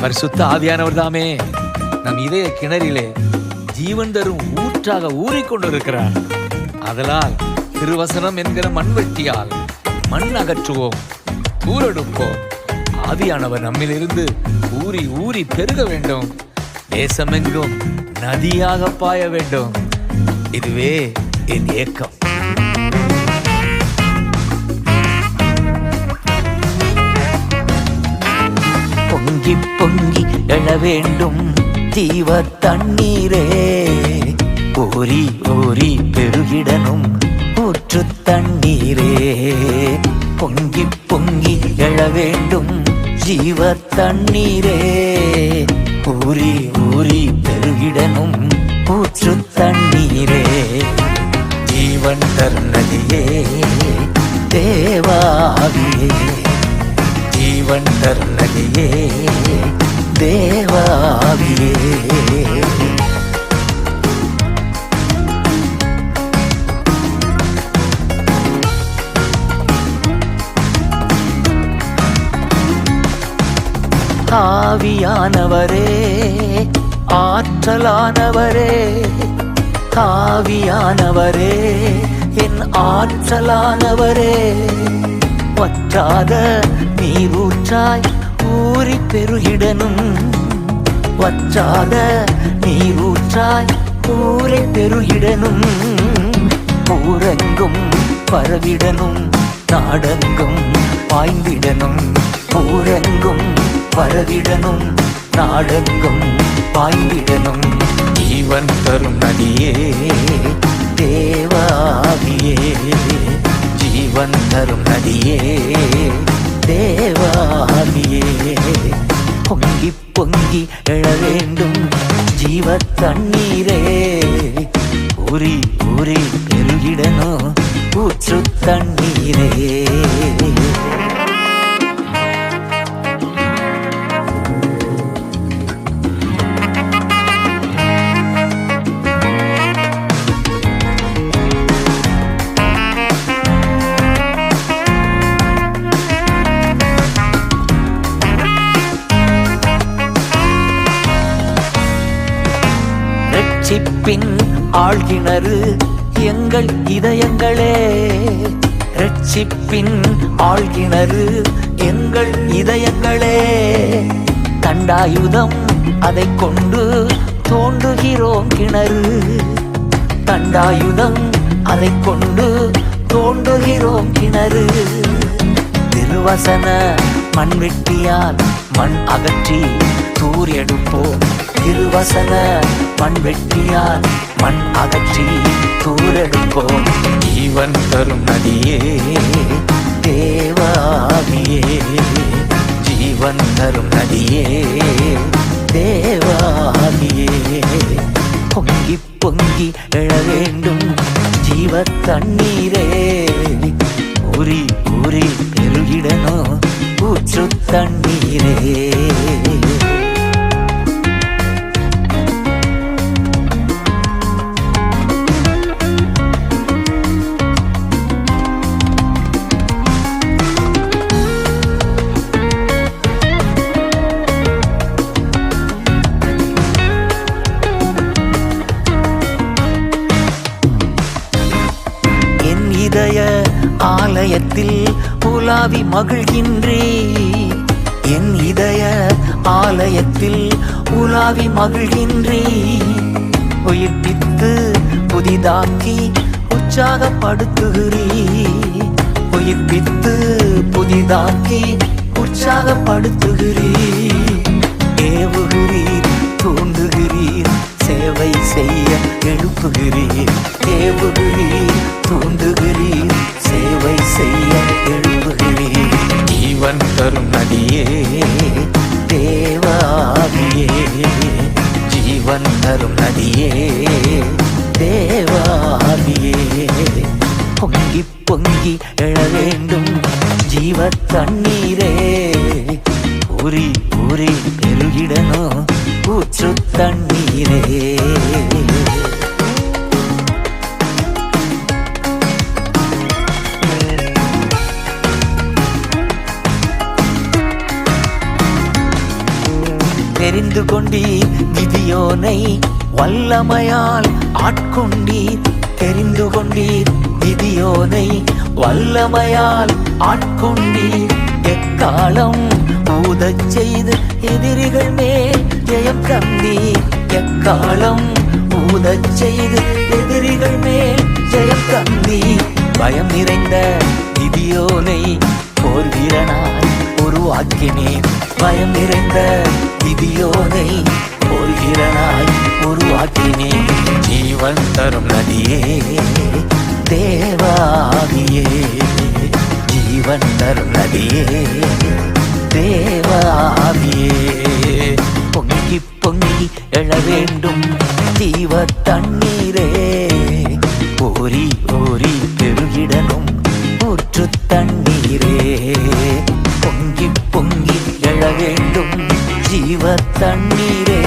பரிசுத்த ஆவியானவர் தாமே நம் இதய கிணறிலே ஜீவன் தரும் ஊற்றாக ஊறிக்கொண்டிருக்கிறார். அதனால் திருவசனம் என்கிற மண்வெட்டியால் மண் அகற்றுவோம், ஊரெடுப்போம். ஆவியானவர் நம்மிலிருந்து ஊறி ஊறி பெருக வேண்டும். தேசமெங்கும் நதியாக பாய வேண்டும். இதுவே என் ஏக்கம். பொங்கி பொங்கி எழ வேண்டும் ஜீவ தண்ணீரே, ஊறி ஊறி பெருகிடனும் ஊற்று தண்ணீரே. பொங்கி பொங்கி எழ வேண்டும் ஜீவ தண்ணீரே, ஊறி ஊறி பெருகிடனும் ஊற்று தண்ணீரே. ஜீவன் தருநதியே தேவாவியே, ஜீவன் தருநதியே தேவாவியே. ஆவியானவரே ஆற்றலானவரே, ஆவியானவரே என் ஆற்றலானவரே. வற்றாத நீரூற்றாய் ஊறி பெருகிடனும், வற்றாத நீரூற்றாய் ஊறி பெருகிடனும். ஊரெங்கும் பரவிடனும், நாடெங்கும் பாய்ந்திடனும். ஊரெங்கும் பரவிடனும், நாடெங்கும் பாய்ந்திடனும். ஜீவன் தரும் நதியே தேவாவியே, ஜீவன் தரும் நதியே தேவாவியே. பொங்கி பொங்கி எழ வேண்டும் ஜீவ தண்ணீரே, ஊறி ஊறி பெருகிடனோ ஊற்று தண்ணீரே. ரட்சிப்பின் ஆழ்கிணறு எங்கள் இதயங்களே, ரட்சிப்பின் ஆழ்கிணறு எங்கள் இதயங்களே. தண்டாயுதம் அதை கொண்டு தோண்டுகிறோம் கிணறு, தண்டாயுதம் அதை கொண்டு தோண்டுகிறோம் கிணறு. திருவசன மண்வெட்டியால் மண் அகற்றி தூர் எடுப்போம். திருவசன மண்வெட்டியால் மண் அகற்றி தூரெடுப்போம். ஜீவன் தரும் நதியே தேவாவியே, ஜீவன் தரும் நதியே தேவாவியே. பொங்கி பொங்கி எழ வேண்டும் ஜீவ தண்ணீரே, ஊறி ஊறி பெருகிடனோ ஊற்று தண்ணீரே. இதய ஆலயத்தில் உலாவி மகிழ்கின்றே, என் இதய ஆலயத்தில் உலாவி மகிழ்கின்றே. உயிர்ப்பித்து புதிதாக்கி உற்சாகப்படுத்துகிறீ, உயிர்ப்பித்து புதிதாக்கி உற்சாகப்படுத்துகிறீ. ஏவுகிறீர் தூண்டுகிறீர் சேவை செய்ய எழுப்புகிறீர், ஏவுகிறீர் தூண்டுகிறீர் சேவை செய்ய எழுப்புகிறீர். ஜீவன் தரும் நதியே தேவாவியே, ஜீவன் தரும் நதியே தேவாவியே. பொங்கி பொங்கி எழ வேண்டும் ஜீவ தண்ணீரே, ஊறி ஊறி பெருகிடனோ ஊற்று தண்ணீரே. தெரிந்து கொண்டீர் கிதியோனை வல்லமையால் ஆட்கொண்டீர். தெரிந்து கொண்டீர் கிதியோனை வல்லமையால் ஆட்கொண்டீர். எக்காலம் ஊதச் செய்து எதிரிகள் மேல் ஜெயம் தந்தீர். எக்காலம் ஊதச் செய்து எதிரிகள் மேல் ஜெயம் தந்தீர். பயம் நிறைந்த கிதியோனை போர் வீரனாய் உருவாக்கினேன். பயம் நிறைந்த கிதியோனை போர் வீரனாய் உருவாக்கினேன். ஜீவன் தரும் நதியே தேவாகியே, ஜீவன் தரும் நதியே தேவாகியே. பொங்கி பொங்கி எழ வேண்டும் ஜீவ தண்ணீரே, ஓரி ஓரி பெருகிடனும் ஊற்று தண்ணீரே. பொங்கி பொங்கி எழ வேண்டும் ஜீவ தண்ணீரே,